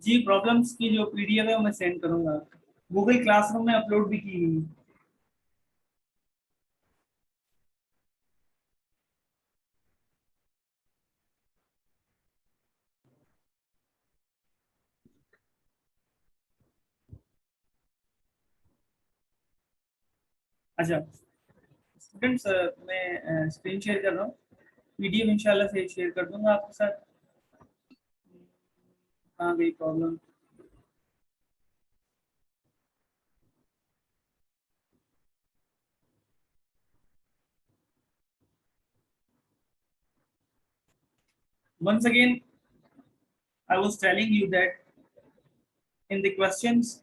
जी, problems की जो PDF है वो मैं सेंड करूंगा। गूगल क्लासरूम में अपलोड भी की हुई है। अच्छा स्टूडेंट्स, मैं स्क्रीन शेयर कर रहा हूँ। पीडीएफ इंशाल्लाह से शेयर कर दूंगा आपके साथ। कहाँ गई problem? Once again, I was telling you that in the questions,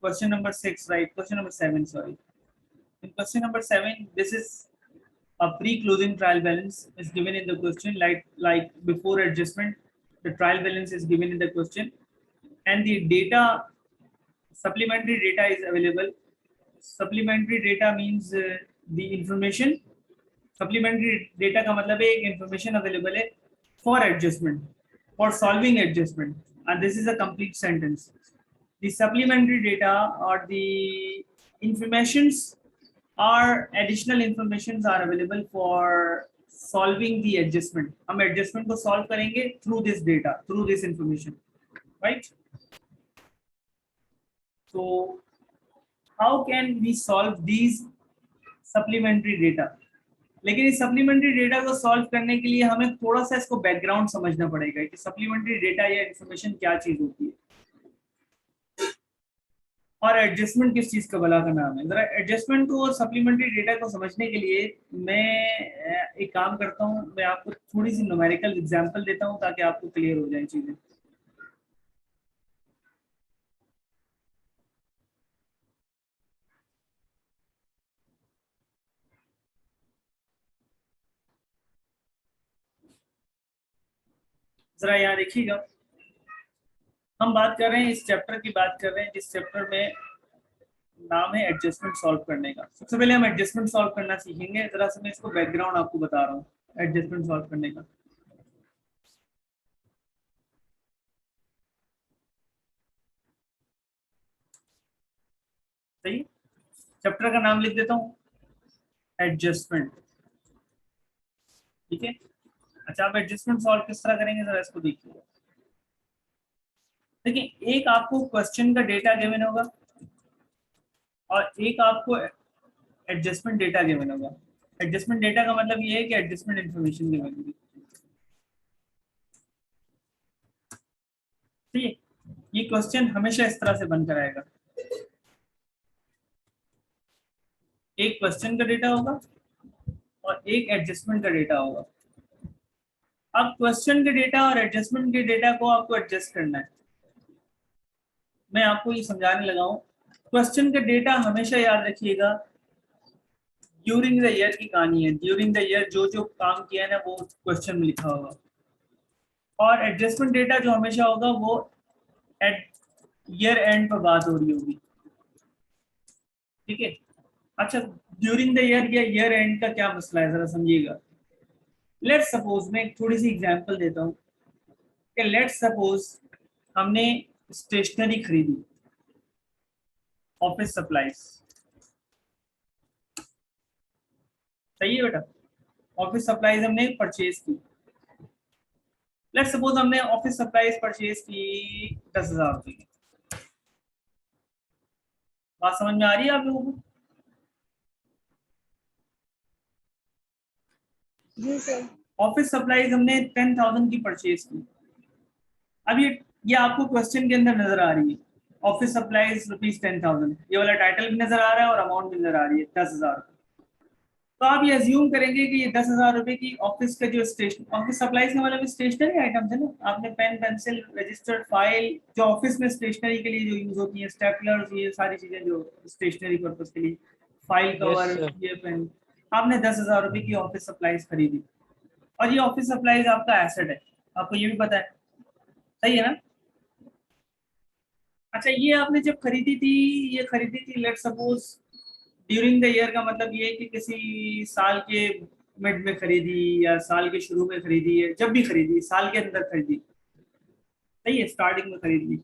question number 6, right? Question number 7, sorry. In question number 7, this is a pre-closing trial balance is given in the question, like before adjustment, the trial balance is given in the question, and the data, supplementary data is available. Supplementary data means the information. Supplementary data का मतलब है एक information available है for adjustment, for solving adjustment, and this is a complete sentence. The supplementary data or the informations or additional informations are available for solving the adjustment. हम adjustment को solve करेंगे through this data, through this information, right? So how can we solve these supplementary data? लेकिन इस supplementary data को solve करने के लिए हमें थोड़ा सा इसको बैकग्राउंड समझना पड़ेगा कि सप्लीमेंट्री डेटा या इन्फॉर्मेशन क्या चीज होती है और एडजस्टमेंट किस चीज का भला का नाम है। जरा एडजस्टमेंट को और सप्लीमेंट्री डेटा को समझने के लिए मैं एक काम करता हूँ, मैं आपको थोड़ी सी न्यूमेरिकल एग्जांपल देता हूँ ताकि आपको क्लियर हो जाए चीजें। जरा यहाँ देखिएगा, हम बात कर रहे हैं, इस चैप्टर की बात कर रहे हैं जिस चैप्टर में नाम है एडजस्टमेंट सॉल्व करने का। सबसे पहले हम एडजस्टमेंट सॉल्व करना सीखेंगे। जरा से मैं इसको बैकग्राउंड आपको बता रहा हूँ एडजस्टमेंट सॉल्व करने का। सही, चैप्टर का नाम लिख देता हूँ, एडजस्टमेंट। ठीक है। अच्छा, आप एडजस्टमेंट सॉल्व किस तरह करेंगे जरा इसको देखिए। देखिए, एक आपको क्वेश्चन का डेटा गिवन होगा और एक आपको एडजस्टमेंट डेटा गिवन होगा। एडजस्टमेंट डेटा का मतलब ये है कि एडजस्टमेंट इन्फॉर्मेशन गिवन होगी। ठीक है, ये क्वेश्चन हमेशा इस तरह से बनकर आएगा। एक क्वेश्चन का डेटा होगा और एक एडजस्टमेंट का डेटा होगा। अब क्वेश्चन के डेटा और एडजस्टमेंट के डेटा को आपको एडजस्ट करना है। मैं आपको ये समझाने लगा हूँ। क्वेश्चन का डेटा हमेशा याद रखिएगा ड्यूरिंग द ईयर की कहानी है। ड्यूरिंग द ईयर जो जो काम किया है ना वो क्वेश्चन में लिखा होगा, और एडजस्टमेंट डेटा जो हमेशा होगा वो एट ईयर एंड पर बात हो रही होगी। ठीक है। अच्छा, ड्यूरिंग द ईयर या ईयर एंड का क्या मसला है जरा समझिएगा। लेट्स सपोज, मैं एक थोड़ी सी एग्जांपल देता हूँ कि लेट्स सपोज हमने स्टेशनरी खरीदी, ऑफिस सप्लाईज। सही है बेटा, ऑफिस सप्लाईज हमने परचेज की। लेट्स सपोज हमने ऑफिस सप्लाईज परचेज की 10,000 रुपए की। बात समझ में आ रही है आप लोगों को? जी सर। ऑफिस सप्लाईज हमने 10,000 की परचेज की। अब ये आपको क्वेश्चन के अंदर नजर आ रही है, ऑफिस सप्लाईज ₹10,000। ये वाला टाइटल भी नजर आ रहा है और अमाउंट भी नजर आ रही है 10,000। तो आप ये अज्यूम करेंगे कि ये 10,000 रुपए की ऑफिस का जो स्टेशन, ऑफिस सप्लाईज का मतलब स्टेशनरी आइटम्स है ना। आपने पेन, पेंसिल, रजिस्टर्ड, फाइल, जो ऑफिस में स्टेशनरी के लिए जो यूज होती है, स्टेपलर्स, ये सारी चीजें जो स्टेशनरी पर्पज के लिए, फाइल यस कवर, सर। ये पेन। आपने 10,000 रुपए की ऑफिस सप्लाईज खरीदी और ये ऑफिस सप्लाईज आपका एसेट है, आपको ये भी पता है। सही है ना? अच्छा, ये आपने जब खरीदी थी, ये खरीदी थी let suppose during the year का मतलब ये है कि किसी साल के मिड में खरीदी या साल के शुरू में खरीदी है, जब भी खरीदी साल के अंदर खरीदी। सही है, स्टार्टिंग में खरीद ली।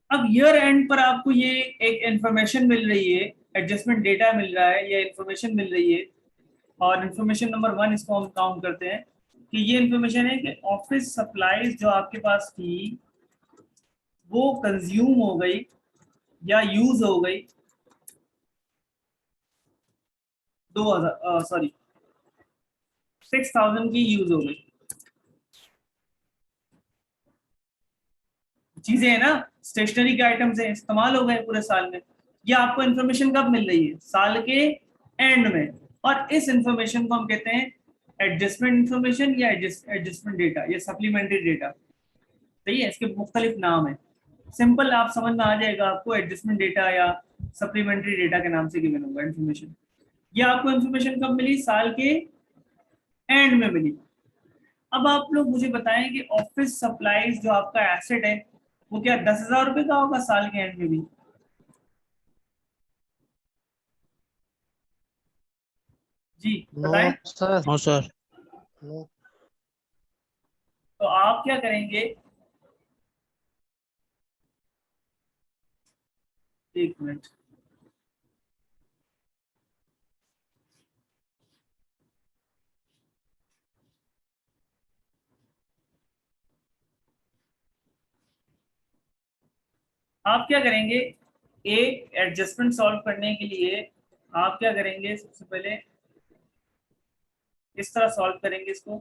अब ईयर एंड पर आपको ये एक इंफॉर्मेशन मिल रही है, एडजस्टमेंट डेटा मिल रहा है या इंफॉर्मेशन मिल रही है, और इंफॉर्मेशन नंबर 1 इसको हम काउंट करते हैं कि ये इंफॉर्मेशन है कि ऑफिस सप्लाईज जो आपके पास थी वो कंज्यूम हो गई या यूज हो गई 2000 सॉरी 6000 की यूज हो गई। चीजें है ना, स्टेशनरी के आइटम्स हैं, इस्तेमाल हो गए पूरे साल में। ये आपको इन्फॉर्मेशन कब मिल रही है? साल के एंड में। और इस इंफॉर्मेशन को हम कहते हैं एडजस्टमेंट इंफॉर्मेशन या एडजस्टमेंट डेटा या सप्लीमेंट्री डेटा। सही है, इसके मुख्तलिफ नाम है। सिंपल आप समझ में आ जाएगा आपको, एडजस्टमेंट डेटा या सप्लीमेंट्री डेटा के नाम से गिवन होगा इन्फॉर्मेशन। ये आपको इन्फॉर्मेशन कब मिली? साल के एंड में मिली। अब आप लोग मुझे बताएं कि ऑफिस सप्लाईज जो आपका एसेट है वो क्या 10,000 रुपए का होगा साल के एंड में भी? जी नो बताएं। सर। No sir. नो। तो आप क्या करेंगे, एक मिनट, आप क्या करेंगे, एक एडजस्टमेंट सॉल्व करने के लिए आप क्या करेंगे, सबसे पहले इस तरह सॉल्व करेंगे इसको।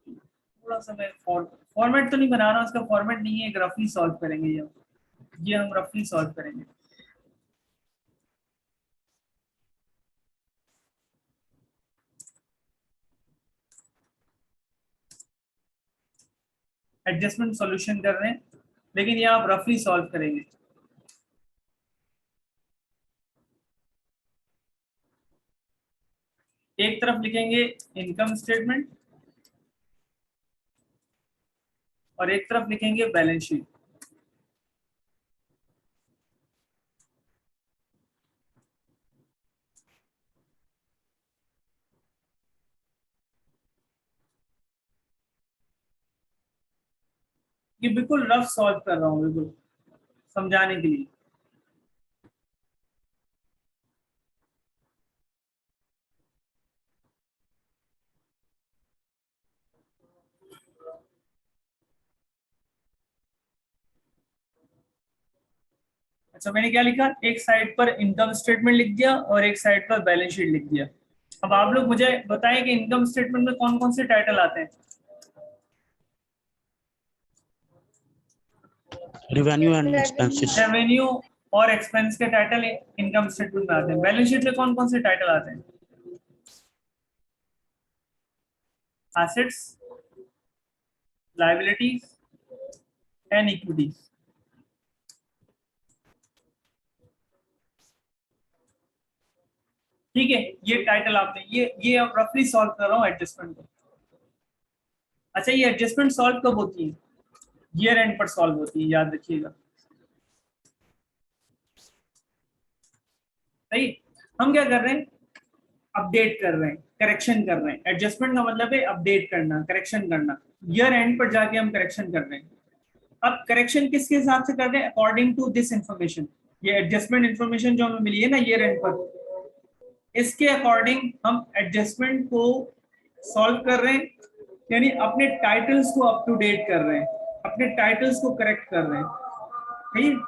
थोड़ा सा मैं फॉर्मेट तो नहीं बना रहा हूँ, इसका फॉर्मेट नहीं है, एक रफली सॉल्व करेंगे ये हम रफली सॉल्व करेंगे। एडजस्टमेंट सॉल्यूशन कर रहे हैं, लेकिन ये आप रफली सॉल्व करेंगे। एक तरफ लिखेंगे इनकम स्टेटमेंट और एक तरफ लिखेंगे बैलेंस शीट। ये बिल्कुल रफ सॉल्व कर रहा हूँ, बिल्कुल समझाने के लिए। अच्छा, मैंने क्या लिखा, एक साइड पर इनकम स्टेटमेंट लिख दिया और एक साइड पर बैलेंस शीट लिख दिया। अब आप लोग मुझे बताएं कि इनकम स्टेटमेंट में कौन कौन से टाइटल आते हैं? Revenue and expenses. रेवेन्यू और एक्सपेंस के टाइटल इनकम स्टेटमेंट में आते हैं। बैलेंस शीट में कौन कौन से टाइटल आते हैं? Assets, liabilities and equities. ठीक है, ये टाइटल आपने ये अब रफली सॉल्व कर रहा हूँ एडजस्टमेंट को। अच्छा, ये एडजस्टमेंट सॉल्व कब होती है? ईयर एंड पर सॉल्व होती है, याद रखिएगा। सही। हम क्या कर रहे हैं, अपडेट कर रहे हैं, करेक्शन कर रहे हैं। एडजस्टमेंट का मतलब है अपडेट करना, करेक्शन करना। ईयर एंड पर जाके हम करेक्शन कर रहे हैं। अब करेक्शन किसके हिसाब से कर रहे हैं? According to this information. ये एडजस्टमेंट इंफॉर्मेशन जो हमें मिली है ना ईयर एंड पर, इसके अकॉर्डिंग हम एडजस्टमेंट को सॉल्व कर रहे हैं, यानी अपने टाइटल्स को अप टू डेट कर रहे हैं, अपने टाइटल्स को करेक्ट कर रहे हैं। ठीक।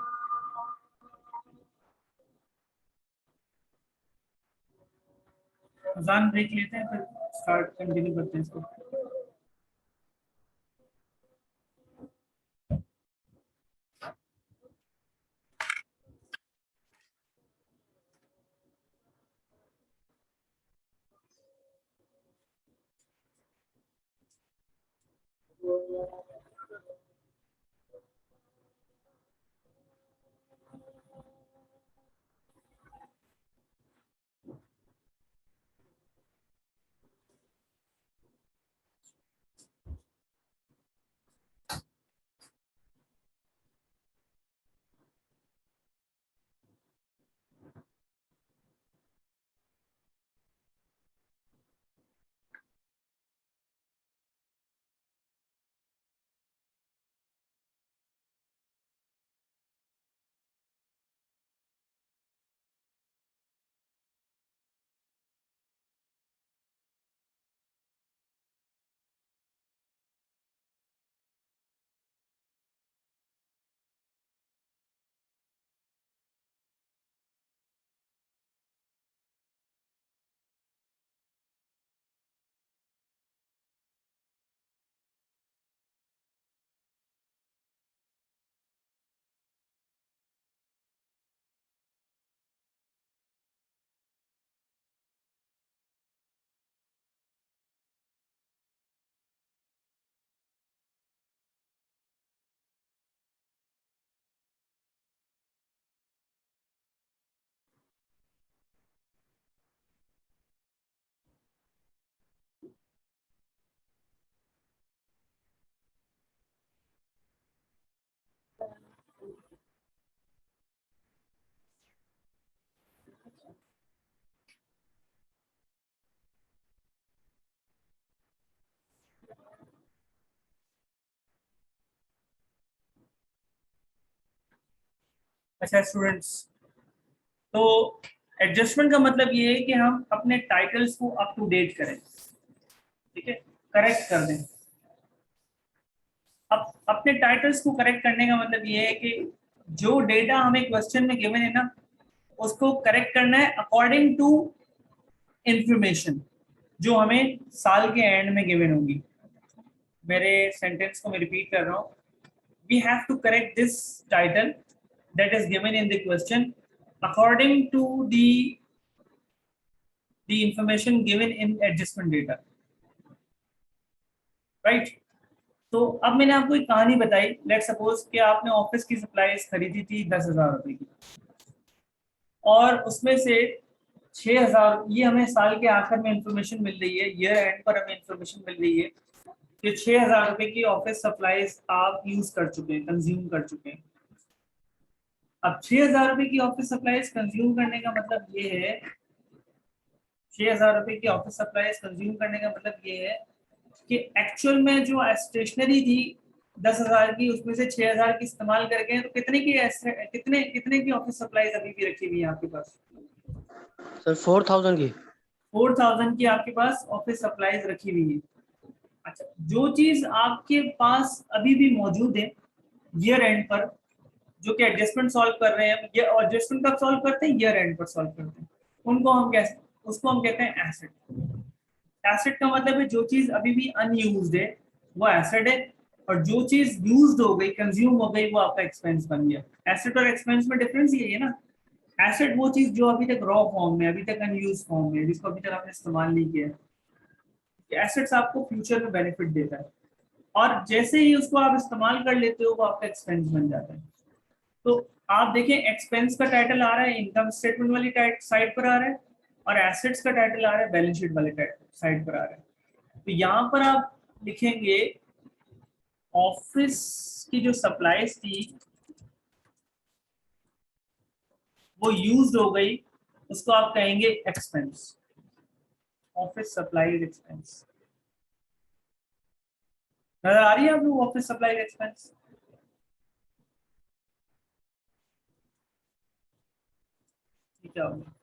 अजान ब्रेक लेते हैं, फिर स्टार्ट कंटिन्यू करते हैं इसको। अच्छा स्टूडेंट्स, तो एडजस्टमेंट का मतलब ये है कि हम अपने टाइटल्स को अप टू डेट करें, ठीक है, करेक्ट कर दें। अब अपने टाइटल्स को करेक्ट करने का मतलब ये है कि जो डेटा हमें क्वेश्चन में गिवन है ना, उसको करेक्ट करना है अकॉर्डिंग टू इंफॉर्मेशन जो हमें साल के एंड में गिवन होगी। मेरे सेंटेंस को मैं रिपीट कर रहा हूँ, we have to correct this title that is given in the question according to the information given in adjustment data, right? तो अब मैंने आपको एक कहानी बताई, लेट सपोज कि आपने ऑफिस की सप्लाईज खरीदी थी 10,000 रुपए की, और उसमें से 6,000, ये हमें साल के आखिर में इंफॉर्मेशन मिल रही है, ईयर एंड पर हमें इंफॉर्मेशन मिल रही है कि 6,000 रुपए की ऑफिस सप्लाईज आप यूज कर चुके हैं, कंज्यूम कर चुके हैं। अब 6,000 रुपए की ऑफिस सप्लाईज कंज्यूम करने का मतलब ये है, 6,000 रुपए की ऑफिस सप्लाईज कंज्यूम करने का मतलब ये है कि एक्चुअल में जो स्टेशनरी थी 10,000 की, उसमें से 6,000 की इस्तेमाल करके हैं, तो कितने की ऑफिस सप्लाईज अभी भी रखी हुई है आपके पास? सर 4,000 की। 4,000 की आपके पास ऑफिस सप्लाईज रखी हुई है। अच्छा, जो चीज आपके पास अभी भी मौजूद है ईयर एंड पर, जो कि एडजस्टमेंट सॉल्व कर रहे हैं, ये एडजस्टमेंट कब सॉल्व करते हैं? ईयर एंड पर सॉल्व करते हैं। उनको हम कैसे, उसको हम कहते हैं एसेट। एसेट का मतलब है जो चीज अभी भी अनयूज्ड है वो एसेट है, और जो चीज यूज्ड हो गई, कंज्यूम हो गई, वो आपका एक्सपेंस बन गया। एसेट और एक्सपेंस में डिफरेंस ये है ना, एसेट वो चीज जो अभी तक रॉ फॉर्म में, अभी तक अनयूज फॉर्म में, जिसको अभी तक आपने इस्तेमाल नहीं किया। एसेट्स आपको फ्यूचर में बेनिफिट देता है, और जैसे ही उसको आप इस्तेमाल कर लेते हो वो आपका एक्सपेंस बन जाता है। तो आप देखें, एक्सपेंस का टाइटल आ रहा है इनकम स्टेटमेंट वाली साइड पर आ रहा है, और एसेट्स का टाइटल आ रहा है बैलेंस शीट वाले साइड पर आ रहा है। तो यहाँ पर आप लिखेंगे ऑफिस की जो सप्लाईज थी वो यूज्ड हो गई, उसको आप कहेंगे एक्सपेंस, ऑफिस सप्लाईज एक्सपेंस। नजर आ रही है आपको ऑफिस सप्लाईज एक्सपेंस? ठीक है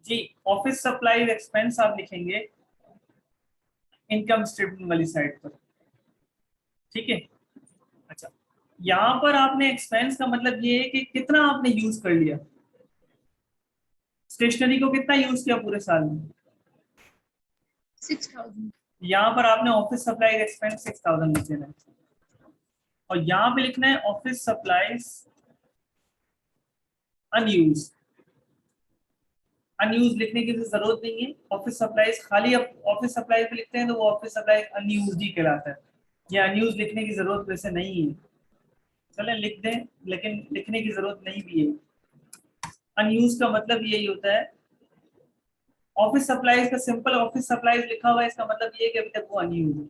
जी, ऑफिस सप्लाईज एक्सपेंस आप लिखेंगे इनकम स्टेटमेंट वाली साइड पर, ठीक है। अच्छा, यहाँ पर आपने एक्सपेंस का मतलब ये है कि कितना आपने यूज कर लिया, स्टेशनरी को कितना यूज किया पूरे साल में? 6,000। यहाँ पर आपने ऑफिस सप्लाईज एक्सपेंस 6,000 लिख देना है, और यहाँ पे लिखना है ऑफिस सप्लाईज अनयूज। अनयूज लिखने की जरूरत नहीं है, ऑफिस सप्लाईज खाली ऑफिस सप्लाईज पे लिखते हैं तो वो ऑफिस सप्लाईज अनयूज ही कहलाता है। ये अनयूज लिखने की जरूरत वैसे नहीं है, चले लिख दें, लेकिन लिखने की जरूरत नहीं भी है। अनयूज का मतलब यही होता है, ऑफिस सप्लाईज का सिंपल ऑफिस सप्लाईज लिखा हुआ है, इसका मतलब ये है कि अभी तक वो अनयूज है।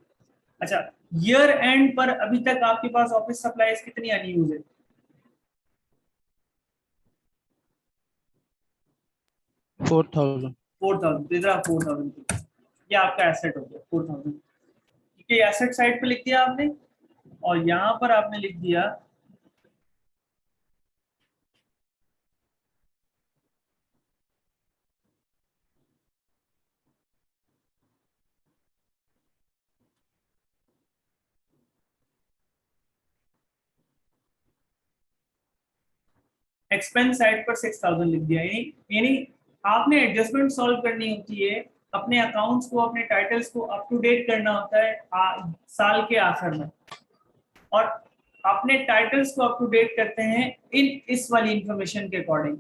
अच्छा, ईयर एंड पर अभी तक आपके पास ऑफिस सप्लाईज कितनी अनयूज है? 4,000। 4,000। तो इधर आप 4,000, ये आपका एसेट हो गया 4,000, ठीक है। एसेट साइड पे लिख दिया आपने, और यहाँ पर आपने लिख दिया एक्सपेंस साइड पर 6,000 लिख दिया। यानी आपने एडजस्टमेंट सॉल्व करनी होती है, अपने अकाउंट्स को, अपने टाइटल्स को अप टू डेट करना होता है साल के आखिर में, और अपने टाइटल्स को अप टू डेट करते हैं इस वाली इंफॉर्मेशन के अकॉर्डिंग।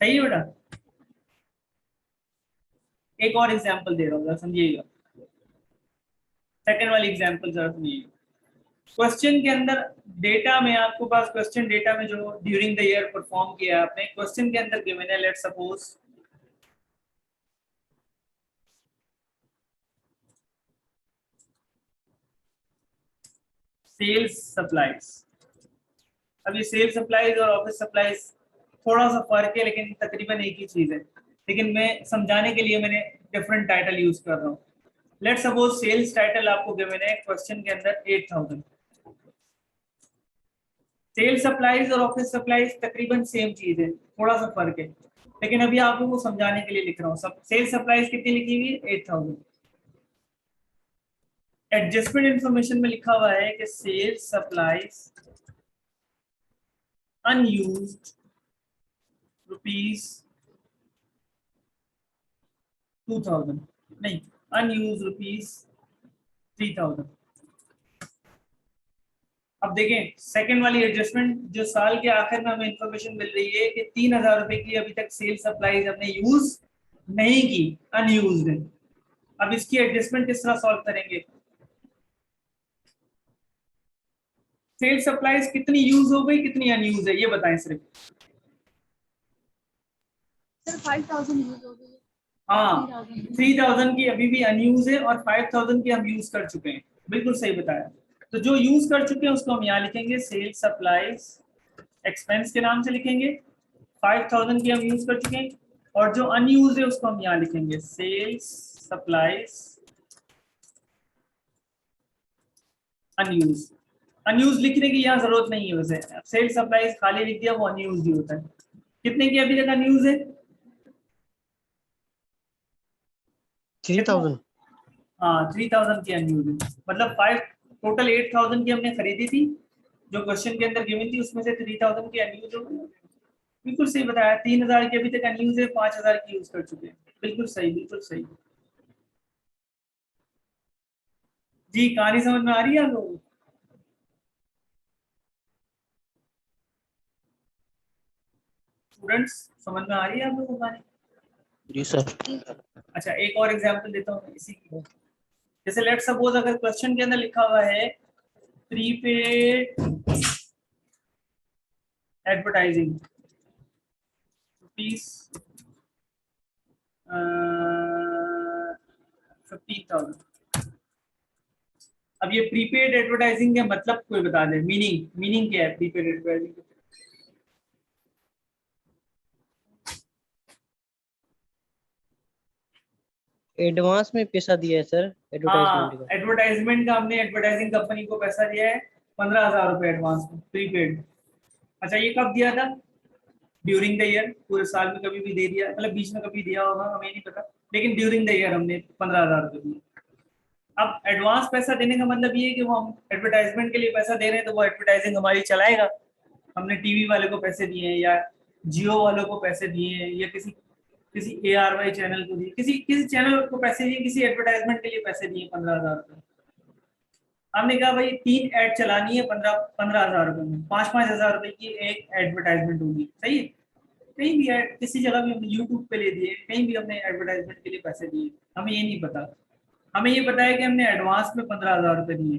सही है बेटा? एक और एग्जांपल दे रहा हूँ, समझिएगा। सेकंड वाली एग्जांपल जरा सुनिए। क्वेश्चन के अंदर डेटा में, आपके पास क्वेश्चन डेटा में जो ड्यूरिंग द ईयर परफॉर्म किया आपने, क्वेश्चन के अंदर गिवन है, लेट्स सपोज सेल्स सप्लाईज। अब ये सेल्स सप्लाईज और ऑफिस सप्लाईज थोड़ा सा फर्क है, लेकिन तकरीबन एक ही चीज है, लेकिन मैं समझाने के लिए मैंने डिफरेंट टाइटल यूज कर रहा हूँ। लेट्स सपोज सेल्स टाइटल आपको गिवन है क्वेश्चन के अंदर 8000। सेल्स सप्लाईज और ऑफिस सप्लाईज तकरीबन सेम चीज है, थोड़ा सा फर्क है, लेकिन अभी आप लोगों को समझाने के लिए लिख रहा हूँ। सब सेल्स सप्लाईज कितनी लिखी हुई है? 8000। एडजस्टमेंट इंफॉर्मेशन में लिखा हुआ है कि सेल्स सप्लाईज अनयूज्ड रुपीज 2000, नहीं अनयूज्ड रुपीज 3000। अब देखें सेकंड वाली एडजस्टमेंट, जो साल के आखिर में हमें इंफॉर्मेशन मिल रही है कि 3000 रुपए की अभी तक सेल सप्लाईज हमने यूज नहीं की, अनयूज्ड है। अब इसकी एडजस्टमेंट किस तरह सॉल्व करेंगे? सेल सप्लाईज कितनी यूज हो गई, कितनी अनयूज है, ये बताएं सिर्फ। सर 5000 यूज हो गई है। हाँ 3000 की अभी भी अनयूज है और 5000 की हम यूज कर चुके हैं। बिल्कुल सही बताया। तो जो यूज कर चुके हैं उसको हम यहाँ लिखेंगे सेल सप्लाईज एक्सपेंस के नाम से लिखेंगे। 5000 की हम यूज कर चुके हैं, और जो अनयूज है उसको हम यहाँ लिखेंगे सेल्स सप्लाईज अनयूज। अनयूज लिखने की यहाँ जरूरत नहीं है, वैसे सेल सप्लाईज खाली लिख दिया, वो अनयूज ही होता है। कितने की अभी तक अनयूज है? 3000। हाँ 3000 की अनयूज है, मतलब 5 टोटल 8000 की हमने खरीदी थी, जो क्वेश्चन के अंदर गिवन थी उसमें से 3000 की अनयूज हो गई। बिल्कुल सही बताया। 3000 की अभी तक अनयूज है, 5000 की यूज कर चुके हैं। बिल्कुल सही, बिल्कुल सही। जी कहानी समझ में आ रही है आप लोगों को? स्टूडेंट्स समझ में आ रही है आप लोगों को कहानी? जी सर। अच्छा एक और एग्जांपल देता हूँ इसी की। जैसे लेट सपोज अगर क्वेश्चन के अंदर लिखा हुआ है प्रीपेड एडवर्टाइजिंग रुपीज 15,000। अब ये प्रीपेड एडवर्टाइजिंग का मतलब कोई बता दे, मीनिंग क्या है प्रीपेड एडवर्टाइजिंग? एडवांस में पैसा दिया है सर एडवर्टाइजमेंट हाँ का। एडवर्टाइजमेंट का हमने एडवर्टाइजिंग कंपनी को पैसा दिया है 15,000 रुपए एडवांस में, प्रीपेड। अच्छा ये कब दिया था? ड्यूरिंग द ईयर, पूरे साल में कभी भी दे दिया, मतलब बीच में कभी दिया होगा हमें नहीं पता, लेकिन ड्यूरिंग द ईयर हमने 15,000 रुपए दिए। अब एडवांस पैसा देने का मतलब ये है कि वो हम एडवर्टाइजमेंट के लिए पैसा दे रहे हैं, तो वो एडवर्टाइजिंग हमारी चलाएगा। हमने टीवी वाले को पैसे दिए हैं, या जियो वालों को पैसे दिए हैं, या किसी किसी ARY चैनल को दिए, किसी किसी चैनल को पैसे दिए, किसी एडवर्टाइजमेंट के लिए पैसे दिए 15,000 रुपए। हमने कहा भाई 3 ऐड चलानी है 15,000 रुपए में, 5,000 रुपए की एक एडवर्टाइजमेंट होगी, सही है। कहीं भी ऐड किसी जगह भी हमने यूट्यूब पे ले दिए, कहीं भी हमने एडवर्टाइजमेंट के लिए पैसे दिए, हमें ये नहीं पता। हमें ये पता है कि हमने एडवांस में 15,000 रुपए दिए,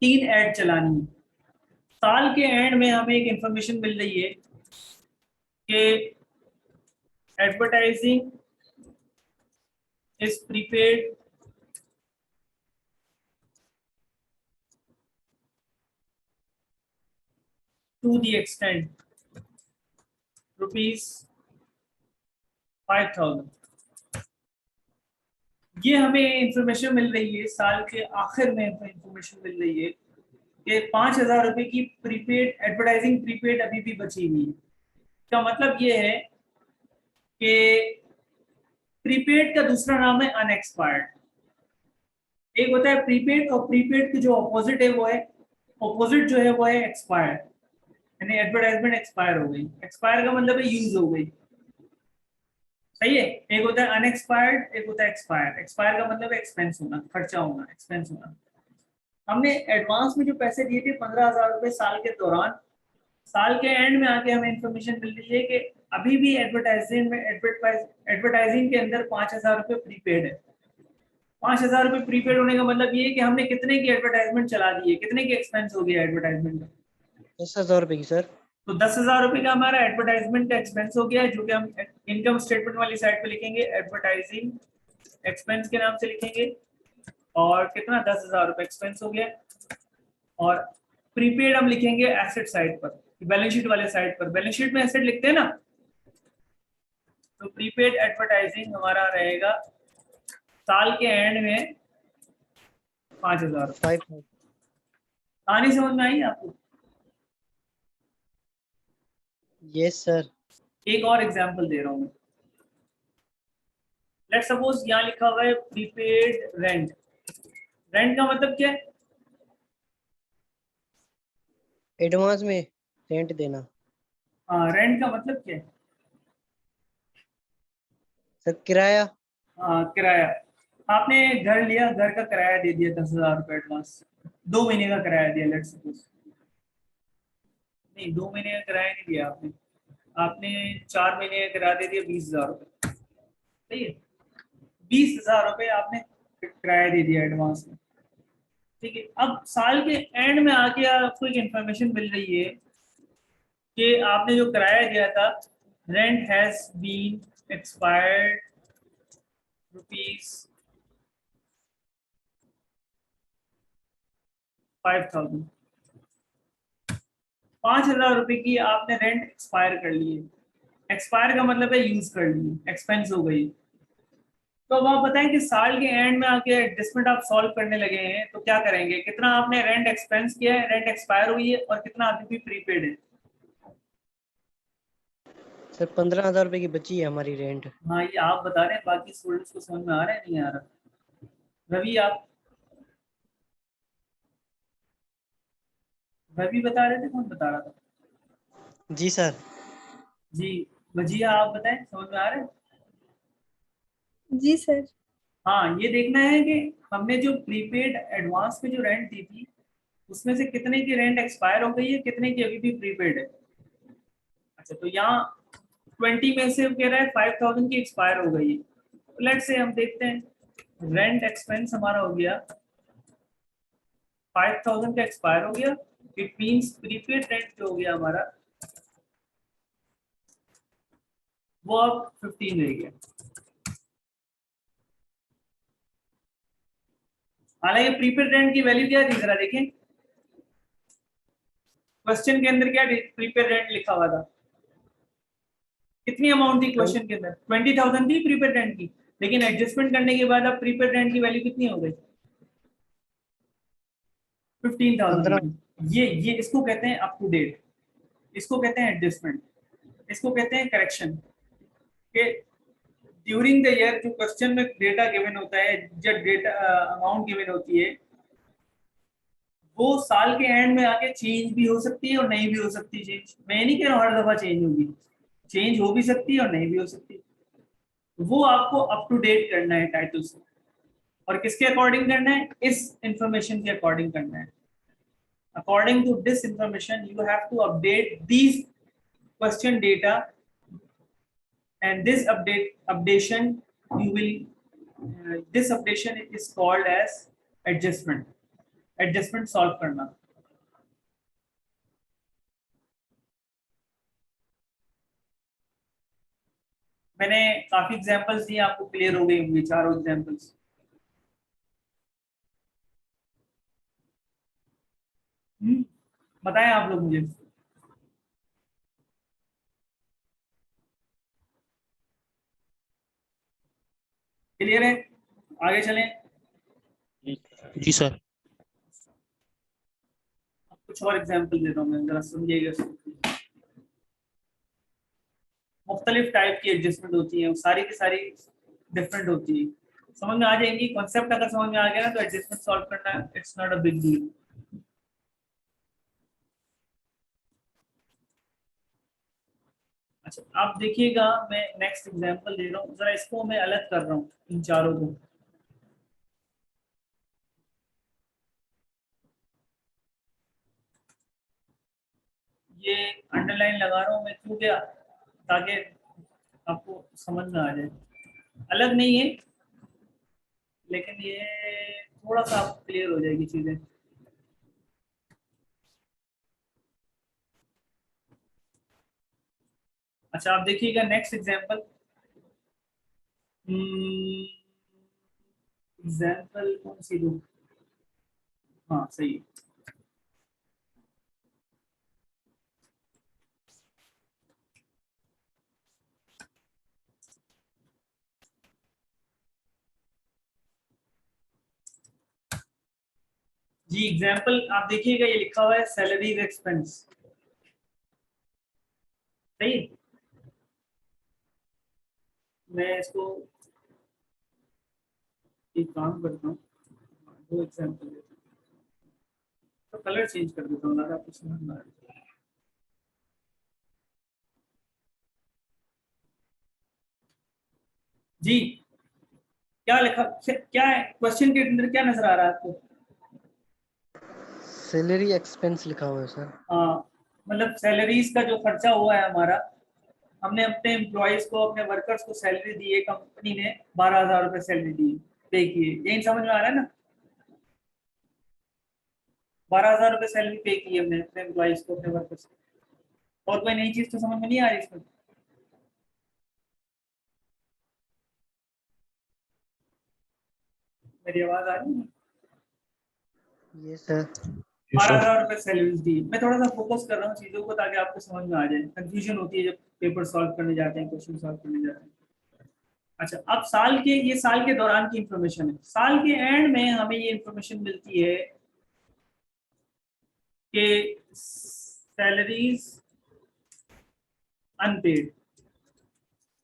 3 ऐड चलानी है। साल के एंड में हमें एक इंफॉर्मेशन मिल रही है कि advertising is prepaid to the extent ₹5,000। ये हमें इंफॉर्मेशन मिल रही है, साल के आखिर में हमें इंफॉर्मेशन मिल रही है कि 5,000 रुपए की प्रीपेड एडवर्टाइजिंग प्रीपेड अभी भी बची हुई है। इसका मतलब ये है कि प्रीपेड का दूसरा नाम है अनएक्सपायर्ड। एक होता है प्रीपेड, और प्रीपेड की जो अपोजिट है वो है, अपोजिट जो है वो है एक्सपायर्ड, यानी एडवर्टाइजमेंट एक्सपायर हो गई। एक्सपायर का मतलब है यूज हो गई, सही है। एक होता है अनएक्सपायर्ड, एक होता है एक्सपायर। एक्सपायर का मतलब है एक्सपेंस होना, खर्चा होना, एक्सपेंस होना। हमने एडवांस में जो पैसे दिए थे 15,000 रुपए साल के दौरान, साल के एंड में आके हमें इंफॉर्मेशन मिल रही है कि अभी भी एडवर्टाइजिंग के अंदर 5,000 रुपए प्रीपेड है। 5,000 रुपए प्रीपेड होने का मतलब ये है कि हमने कितने की एडवर्टाइजमेंट चला दी है, कितने की एक्सपेंस हो गया एडवर्टाइजमेंट का? 10,000 रुपए की सर। तो 10,000 रुपए का हमारा एडवर्टाइजमेंट का एक्सपेंस हो गया है, जो कि हम इनकम स्टेटमेंट वाली साइड पे लिखेंगे, एडवर्टाइजिंग एक्सपेंस के नाम से लिखेंगे। और कितना? 10,000 रुपए एक्सपेंस हो गया। और प्रीपेड हम लिखेंगे एसेट साइड पर, बैलेंस शीट वाले साइड पर। बैलेंस शीट में एसेट लिखते हैं ना, तो प्रीपेड एडवर्टाइजिंग हमारा रहेगा साल के एंड में 5,000। 5,000। कहानी समझ में आई आपको? Yes sir. एक और एग्जांपल दे रहा हूं मैं। लेट्स सपोज यहाँ लिखा हुआ है प्रीपेड रेंट। रेंट का मतलब क्या है? एडवांस में रेंट देना। हाँ, रेंट का मतलब क्या है? सर किराया। हाँ, किराया। आपने घर लिया, घर का किराया दे दिया 10,000 रुपये एडवांस। 2 महीने का किराया दिया लेट्स सपोज। नहीं, 2 महीने का किराया नहीं दिया आपने। आपने 4 महीने का किराया दे दिया 20,000 रुपये। सही है, 20,000 रुपये आपने किराया दे दिया एडवांस में। ठीक है, अब साल के एंड में आके आपको एक इंफॉर्मेशन मिल रही है कि आपने जो किराया दिया था, rent has been expired rupees 5,000। 5,000 रुपये की आपने रेंट एक्सपायर कर ली है। एक्सपायर का मतलब है यूज कर ली, एक्सपेंस हो गई। तो अब आप बताएं कि साल के एंड में आके एडजस्टमेंट आप सॉल्व करने लगे हैं तो क्या करेंगे? कितना आपने रेंट एक्सपेंस किया है, रेंट एक्सपायर हुई है, और कितना अभी भी प्रीपेड है? सर 15,000 रुपए की बची है हमारी रेंट। हाँ, ये आप बता रहे हैं, बाकी स्टूडेंट्स को समझ में आ रहा है नहीं आ रहा? रवि, आप रवि बता रहे थे, कौन बता रहा था? जी सर। जी, वजिया आप बताएं, समझ में आ रहा है? जी सर। हाँ, ये देखना है कि हमने जो प्रीपेड एडवांस में जो रेंट दी थी, उसमें से कितने की रेंट एक्सपायर हो गई है, कितने की अभी भी प्रीपेड है। अच्छा, तो यहाँ 20 में से कह रहा है 5,000 की एक्सपायर हो गई है। तो लेट्स से हम देखते हैं, रेंट एक्सपेंस हमारा हो गया 5,000 का एक्सपायर हो गया। इट मींस प्रीपेड रेंट जो हो गया हमारा, वो अब 15 रह गया। हालांकि प्रीपेड रेंट की वैल्यू क्या थी, जरा देखें क्वेश्चन के अंदर क्या प्रीपेड रेंट लिखा हुआ था। कितनी अमाउंट थी क्वेश्चन के अंदर? 20,000 थी प्रीपेड रेंट की। लेकिन एडजस्टमेंट करने के बाद अब प्रीपेड रेंट की वैल्यू कितनी हो गई? 15,000 15। हो गई। ये इसको कहते हैं अप टू डेट, इसको कहते हैं एडजस्टमेंट, इसको कहते हैं करेक्शन। के ड्यूरिंग द ईयर जो क्वेश्चन में डेटा गिवन होता है, जब डेटा अमाउंट गिवन होती है, वो साल के एंड में आके चेंज भी हो सकती है और नहीं भी हो सकती। चेंज मैं नहीं कह रहा हूँ हर दफा चेंज होगी, चेंज हो भी सकती है और नहीं भी हो सकती। वो आपको अप टू डेट करना है टाइटल से। और किसके अकॉर्डिंग करना है? इस इंफॉर्मेशन के अकॉर्डिंग करना है। According to this information you have to update these question data, and this updation you will this updation is called as adjustment solve करना। मैंने काफी एग्जांपल्स दिए, आपको क्लियर हो गई होंगी चारों एग्जांपल्स। बताएं आप लोग मुझे। क्लियर है? आगे चलें। जी सर। कुछ और एग्जांपल देता हूँ मैं, जरा समझिएगा। मुख्तलिफ टाइप की एडजस्टमेंट होती है, सारी की सारी डिफरेंट होती है। समझ में आ जाएंगी, कॉन्सेप्ट अगर समझ में आ गया ना तो एडजस्टमेंट सॉल्व करना it's not a big deal. अच्छा, आप देखिएगा, मैं नेक्स्ट एग्जांपल दे रहा हूँ, जरा इसको मैं अलग कर रहा हूँ इन चारों को। ये अंडरलाइन लगा रहा हूँ मैं, क्यों क्या, ताकि आपको समझ में आ जाए। अलग नहीं है, लेकिन ये थोड़ा सा आपको क्लियर हो जाएगी चीजें। अच्छा, आप देखिएगा नेक्स्ट एग्जांपल। एग्जांपल कौन सी दूँ? हाँ, सही है। जी एग्जाम्पल आप देखिएगा, ये लिखा हुआ है सैलरीज एक्सपेंस, सही है? मैं इसको एक काम करता हूँ, दो एग्जाम्पल देता हूँ, तो कलर चेंज कर देता हूँ अगर आपको समझ में आ रहा है। जी क्या लिखा, क्या है क्वेश्चन के अंदर, क्या नजर आ रहा है आपको? सैलरी एक्सपेंस लिखा हुआ है सर। हाँ, मतलब सैलरीज का जो खर्चा हुआ है हमारा, हमने अपने एम्प्लॉयज को, अपने वर्कर्स को सैलरी दी है, कंपनी ने 12,000 रुपये सैलरी दी, पे किए, यही समझ में आ रहा है ना? 12,000 रुपये सैलरी पे की है हमने अपने एम्प्लॉयज को, अपने वर्कर्स को। और कोई नई चीज तो समझ में नहीं आ रही इसमें? मेरी आवाज आ रही है? ये सर। 12,000 रुपये सैलरीज दी। मैं थोड़ा सा फोकस कर रहा हूँ चीजों को ताकि आपको समझ में आ जाए, कंफ्यूजन होती है जब पेपर सॉल्व करने जाते हैं, क्वेश्चन सॉल्व करने जाते हैं। अच्छा, अब साल के, ये साल के दौरान की इंफॉर्मेशन है, साल के एंड में हमें ये इंफॉर्मेशन मिलती है कि सैलरीज अनपेड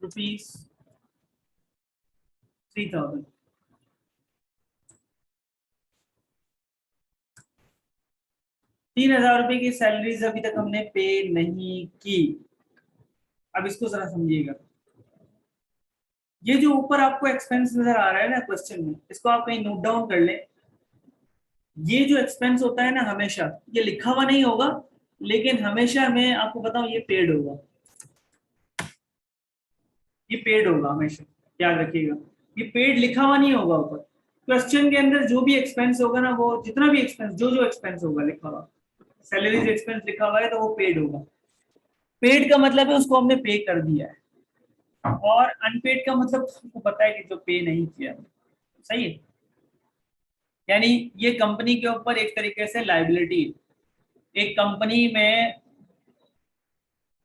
₹3,000, 3,000 रुपये की सैलरीज अभी तक हमने पे नहीं की। अब इसको जरा समझिएगा, ये जो ऊपर आपको एक्सपेंस नजर आ रहा है ना क्वेश्चन में, इसको आप कहीं नोट डाउन कर लें। ये जो एक्सपेंस होता है ना, हमेशा ये लिखा हुआ नहीं होगा, लेकिन हमेशा मैं आपको बताऊं ये पेड होगा, ये पेड होगा हमेशा, याद रखिएगा। ये पेड लिखा हुआ नहीं होगा ऊपर, क्वेश्चन के अंदर जो भी एक्सपेंस होगा ना, वो जितना भी एक्सपेंस, जो एक्सपेंस होगा लिखा हुआ, सैलरीज एक्सपेंस लिखा हुआ है तो वो पेड होगा। पेड का मतलब है उसको हमने पे कर दिया है, और अनपेड का मतलब आपको पता है कि जो पे नहीं किया, सही है? यानी ये कंपनी के ऊपर एक तरीके से लाइबिलिटी, एक कंपनी में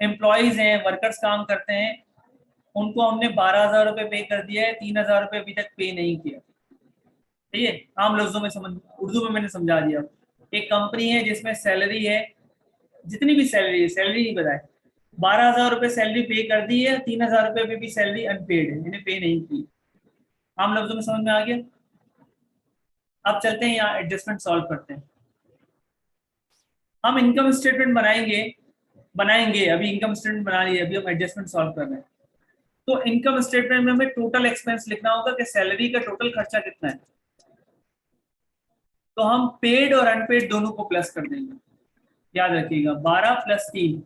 एम्प्लॉयज हैं, वर्कर्स काम करते हैं, उनको हमने 12,000 रुपये पे कर दिया है, 3,000 रुपये अभी तक पे नहीं किया। ठीक है, आम लफ्जों में समझ, उर्दू में मैंने समझा दिया। एक कंपनी है जिसमें सैलरी है, जितनी भी सैलरी है, सैलरी नहीं बताए, 12,000 रुपये सैलरी पे कर दी है, 3,000 रुपये पे भी सैलरी अनपेड है, इन्हें पे नहीं की। आम लफ्जों में समझ में आ गया? अब चलते हैं यहाँ एडजस्टमेंट सॉल्व करते हैं। हम इनकम स्टेटमेंट बनाएंगे, अभी इनकम स्टेटमेंट बना लिया, अभी हम एडजस्टमेंट सॉल्व कर रहे हैं। तो इनकम स्टेटमेंट में हमें टोटल एक्सपेंस लिखना होगा कि सैलरी का टोटल खर्चा कितना है। तो हम पेड और अनपेड दोनों को प्लस कर देंगे, याद रखिएगा, 12 प्लस 3,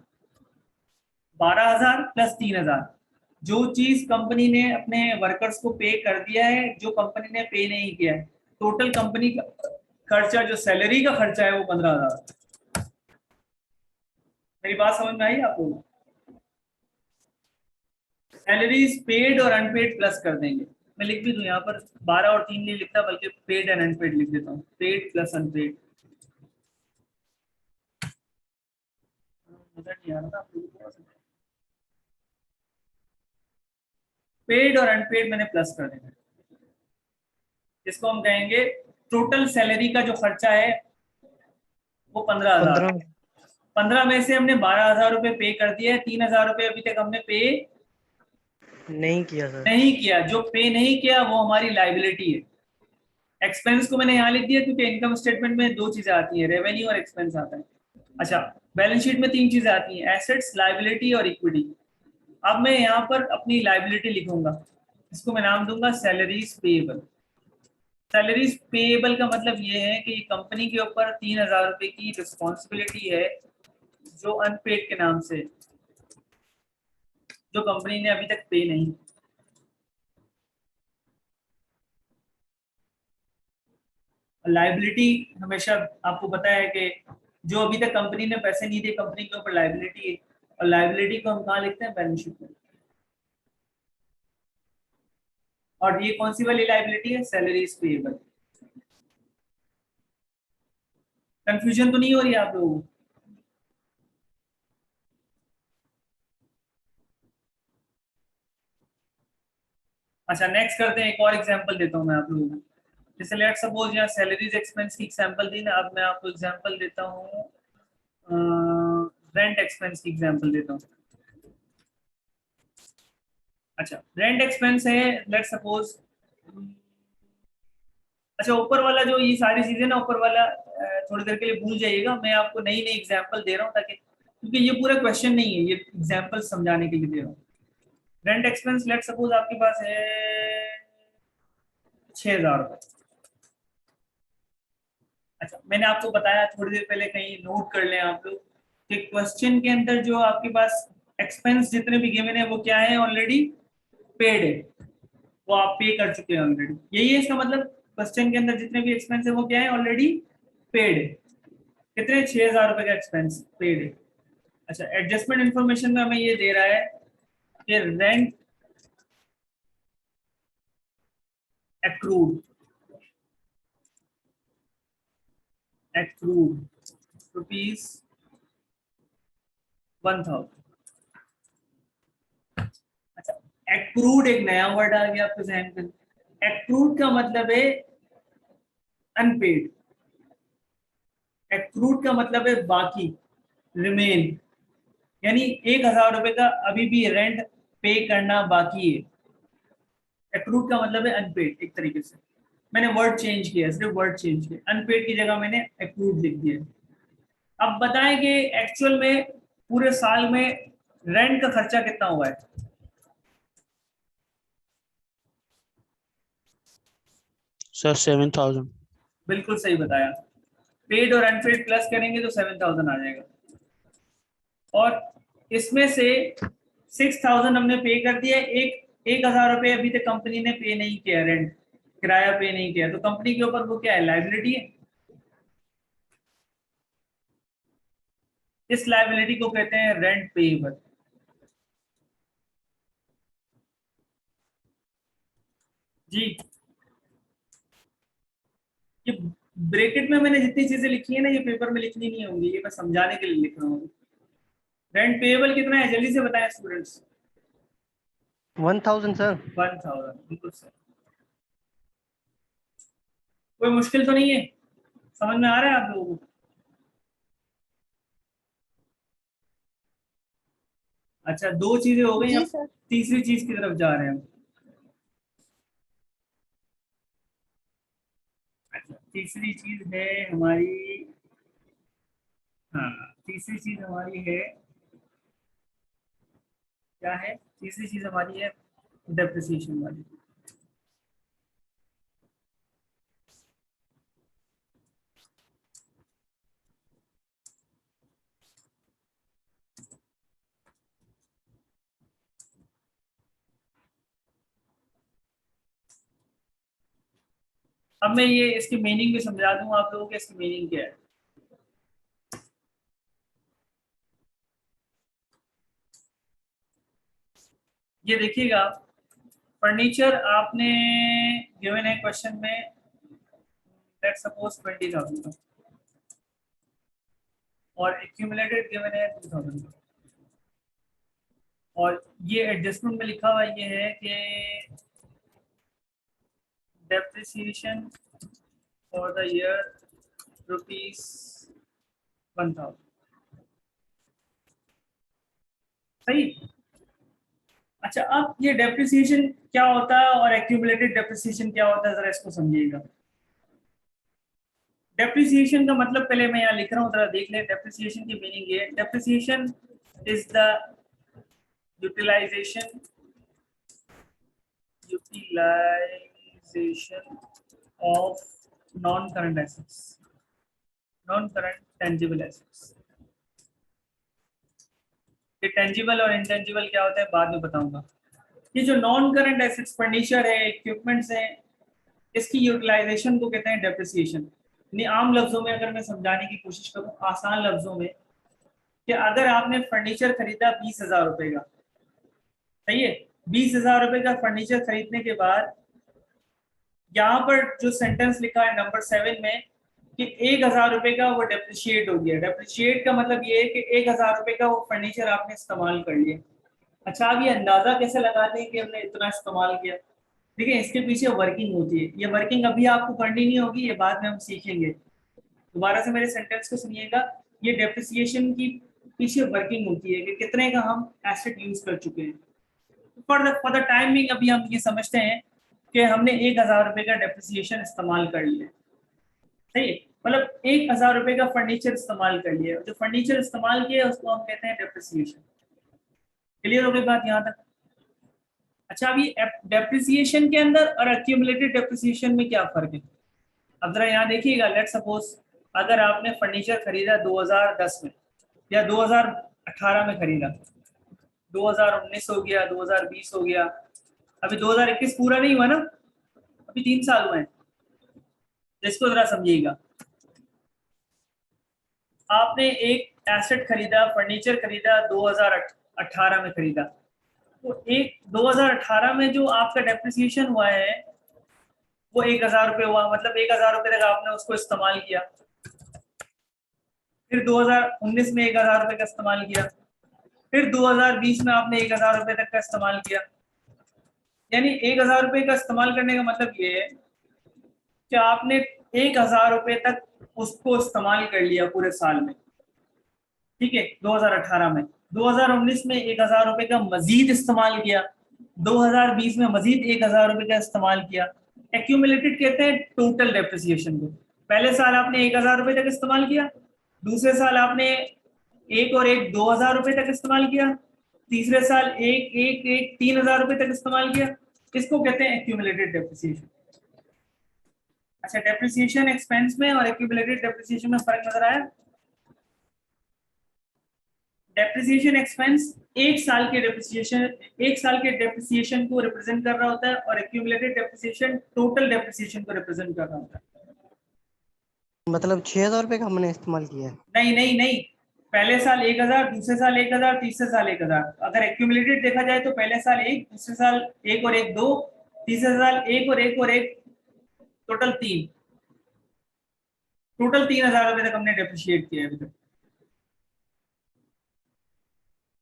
12,000 प्लस 3,000। जो चीज कंपनी ने अपने वर्कर्स को पे कर दिया है, जो कंपनी ने पे नहीं किया है, टोटल कंपनी का खर्चा, जो सैलरी का खर्चा है वो 15,000। मेरी बात समझ में आई आपको? सैलरीज पेड और अनपेड प्लस कर देंगे। मैं लिख भी दूं यहाँ पर, 12 और 3 नहीं लिखता, बल्कि पेड एंड अनपेड लिख देता हूँ, पेड प्लस अनपेड। नजर नहीं आ रहा था आपको, थोड़ा सा पेड और अनपेड मैंने प्लस कर देना, इसको हम कहेंगे टोटल सैलरी का जो खर्चा है वो 15,000। 15। 15 में से हमने 12,000 रुपये पे कर दिए, 3,000 रुपये अभी तक हमने पे नहीं किया सर। नहीं किया। जो पे नहीं किया वो हमारी लाइबिलिटी है। एक्सपेंस को मैंने यहाँ लिख दिया क्योंकि इनकम स्टेटमेंट में दो चीजें आती हैं, रेवेन्यू और एक्सपेंस आता है। अच्छा, बैलेंस शीट में तीन चीजें आती हैं, एसेट्स, लाइबिलिटी और इक्विटी। अब मैं यहाँ पर अपनी लाइबिलिटी लिखूंगा, इसको मैं नाम दूंगा सैलरीज पेएबल। सैलरीज पेएबल का मतलब ये है कि कंपनी के ऊपर 3,000 रुपये की रिस्पॉन्सिबिलिटी है, जो अनपेड के नाम से, जो कंपनी ने अभी तक पे नहीं। लाइबिलिटी हमेशा आपको पता है कि जो अभी तक कंपनी ने पैसे नहीं दिए, कंपनी के ऊपर लाइबिलिटी है, और लाइबिलिटी को हम कहाँ लिखते हैं? बैलेंस शीट में। और ये कौन सी वाली लाइबिलिटी है? Salaries payable. कंफ्यूजन तो नहीं हो रही है आप लोगों को? अच्छा, नेक्स्ट करते हैं, एक और एग्जांपल देता हूं मैं आप लोगों को। जैसे लेट सपोज यहाँ सैलरीज एक्सपेंस की एग्जांपल दी ना, अब मैं आपको एग्जांपल देता हूँ, रेंट एक्सपेंस की एग्जांपल देता हूँ। अच्छा, रेंट एक्सपेंस है लेट सपोज, अच्छा ऊपर वाला जो ये सारी चीजें ना, ऊपर वाला थोड़ी देर के लिए भूल जाइएगा, मैं आपको नई नई एग्जांपल दे रहा हूँ ताकि, क्योंकि ये पूरा क्वेश्चन नहीं है, ये एग्जांपल समझाने के लिए दे रहा हूँ। रेंट एक्सपेंस लेट सपोज आपके पास है 6,000 रुपये। अच्छा, मैंने आपको बताया थोड़ी देर पहले, कहीं नोट कर लें आप लोग कि क्वेश्चन के अंदर जो आपके पास एक्सपेंस जितने भी गिवन है वो क्या है, ऑलरेडी पेड है, वो आप पे कर चुके हैं ऑलरेडी। यही है इसका मतलब, क्वेश्चन के अंदर जितने भी एक्सपेंस है वो क्या है, ऑलरेडी पेड है। कितने, 6,000 रुपए का एक्सपेंस पेड है। अच्छा, एडजस्टमेंट इंफॉर्मेशन में हमें ये दे रहा है कि रेंट accrued रुपीज 1,000। अच्छा, accrued एक नया वर्ड आ गया आपके जहन में। accrued का मतलब है अनपेड, accrued का मतलब है बाकी, रिमेन, यानी 1,000 रुपए का अभी भी रेंट पे करना बाकी है। accrued का मतलब है अनपेड, एक तरीके से मैंने वर्ड चेंज किया, सिर्फ वर्ड चेंज किया, अनपेड की जगह मैंने accrued लिख दिया। अब बताएं कि एक्चुअल में पूरे साल में रेंट का खर्चा कितना हुआ है। सर 7,000। बिल्कुल सही बताया, पेड और अनपेड प्लस करेंगे तो 7,000 आ जाएगा। और इसमें से 6,000 हमने पे कर दिया, 1,000 रुपए अभी तक कंपनी ने पे नहीं किया, रेंट किराया पे नहीं किया, तो कंपनी के ऊपर वो क्या है, लायबिलिटी है। इस लायबिलिटी को कहते हैं रेंट पेएबल। जी, ये ब्रैकेट में मैंने जितनी चीजें लिखी है ना, ये पेपर में लिखनी नहीं होंगी, ये मैं समझाने के लिए लिख रहा हूँ। रेंट पेएबल कितना है, जल्दी से बताएं स्टूडेंट्स। 1,000 सर। 1,000, बिल्कुल सर। कोई मुश्किल तो नहीं है, समझ में आ रहा है आप लोगों को। अच्छा, दो चीजें हो गई, जी अब सर। तीसरी चीज की तरफ जा रहे हैं हम। अच्छा, तीसरी चीज है हमारी, हाँ तीसरी चीज हमारी है, क्या है तीसरी चीज हमारी है, डेप्रिसिएशन वाली। अब मैं ये इसकी मीनिंग भी समझा दूं आप लोगों को, इसकी मीनिंग क्या है। ये देखिएगा, फर्नीचर आपने गिवन है क्वेश्चन में, लेट्स सपोज 20,000 का, और एक्यूमुलेटेड गिवन है 2,000 का, और ये एडजस्टमेंट में लिखा हुआ ये है कि डेप्रिसिएशन फॉर द ईयर ₹1,000। सही। अच्छा, अब ये डेप्रिसिएशन क्या होता है और एक्यूमुलेटेड डेप्रिसिएशन क्या होता है, जरा इसको समझिएगा। डेप्रिसिएशन का मतलब पहले मैं यहाँ लिख रहा हूँ, जरा देख लें। डेप्रिसिएशन की मीनिंग ये, depreciation is the utilisation of non current assets, non current tangible assets. ये टेंजिबल और इंटेंजिबल क्या होता है बाद में बताऊंगा। ये जो नॉन करंट एसेट्स, फर्नीचर है, इक्विपमेंट्स हैं, इसकी यूटिलाइजेशन को कहते हैं डेप्रिसिएशन। यानी आम लफ्जों में अगर मैं समझाने की कोशिश करूं, आसान लफ्जों में, कि अगर आपने फर्नीचर खरीदा 20,000 रुपए का, सही है, 20,000 रुपए का फर्नीचर खरीदने के बाद यहाँ पर जो सेंटेंस लिखा है नंबर 7 में कि 1,000 रुपए का वो डेप्रिशिएट हो गया। डेप्रिशिएट का मतलब ये है कि 1,000 रुपए का वो फर्नीचर आपने इस्तेमाल कर लिया। अच्छा, आप ये अंदाजा कैसे लगाते हैं कि हमने इतना इस्तेमाल किया। देखिए इसके पीछे वर्किंग होती है, ये वर्किंग अभी आपको करनी नहीं होगी, ये बाद में हम सीखेंगे। दोबारा से मेरे सेंटेंस को सुनिएगा, ये डेप्रिसिएशन की पीछे वर्किंग होती है कि कितने का हम एसेट यूज कर चुके हैं। फॉर द टाइम बिंग अभी हम ये समझते हैं कि हमने 1000 रुपए का डेप्रिसिएशन इस्तेमाल कर लिया, सही है, मतलब 1000 रुपए का फर्नीचर इस्तेमाल कर लिया, जो फर्नीचर इस्तेमाल किया उसको हम कहते हैं डेप्रिसिएशन। क्लियर हो गई बात यहाँ तक? अच्छा, अभी डेप्रिसिएशन के अंदर और एक्यूमुलेटेड डेप्रिसिएशन में क्या फर्क है? अब जरा यहाँ देखिएगा, लेट सपोज अगर आपने फर्नीचर खरीदा 2010 में या 2018 में खरीदा, 2019 हो गया, 2020 हो गया, अभी 2021 पूरा नहीं हुआ ना, अभी 3 साल हुए हैं। इसको जरा समझिएगा, आपने एक एसेट खरीदा, फर्नीचर खरीदा, 2018 में खरीदा, तो एक 2018 में जो आपका डेप्रिसिएशन हुआ है वो 1000 रुपये हुआ, मतलब 1000 रुपये तक आपने उसको इस्तेमाल किया। फिर 2019 में 1000 रुपये का इस्तेमाल किया, फिर 2020 में आपने 1000 रुपये तक का इस्तेमाल किया। यानी 1000 रुपये का इस्तेमाल करने का मतलब ये है कि आपने 1000 रुपये तक उसको इस्तेमाल कर लिया पूरे साल में, ठीक है, 2018 में। 2019 में 1000 रुपये का मजीद इस्तेमाल किया, 2020 में मजीद 1000 रुपये का इस्तेमाल किया। एक्यूमुलेटेड कहते हैं टोटल डेप्रिसिएशन को। पहले साल आपने 1000 रुपये तक इस्तेमाल किया, दूसरे साल आपने 1 और 1 2000 रुपये तक इस्तेमाल किया, तीसरे साल 1 3000 रुपये तक इस्तेमाल किया। इसको कहते हैं एक्यूमुलेटेड डेप्रिसिएशन। अच्छा, डेप्रिसिएशन एक्सपेंस में और एक्यूमुलेटेड डेप्रिसिएशन में फर्क नजर आया? डेप्रिसिएशन एक्सपेंस एक साल के डेप्रिसिएशन को रिप्रेजेंट कर रहा होता है और एक्यूमुलेटेड डेप्रिसिएशन टोटल डेप्रिसिएशन को रिप्रेजेंट कर रहा होता है। मतलब 6000 रुपये का हमने इस्तेमाल किया है। नहीं नहीं नहीं, पहले साल 1000, दूसरे साल 1000, तीसरे साल 1000। अगर एक्यूमुलेटेड देखा जाए तो पहले साल 1, दूसरे साल 1 और 1 2, तीसरे साल 1 और 1 और 1, टोटल 3। टोटल 3000 रुपये तक हमने डेप्रिशिएट किया है अभी तक।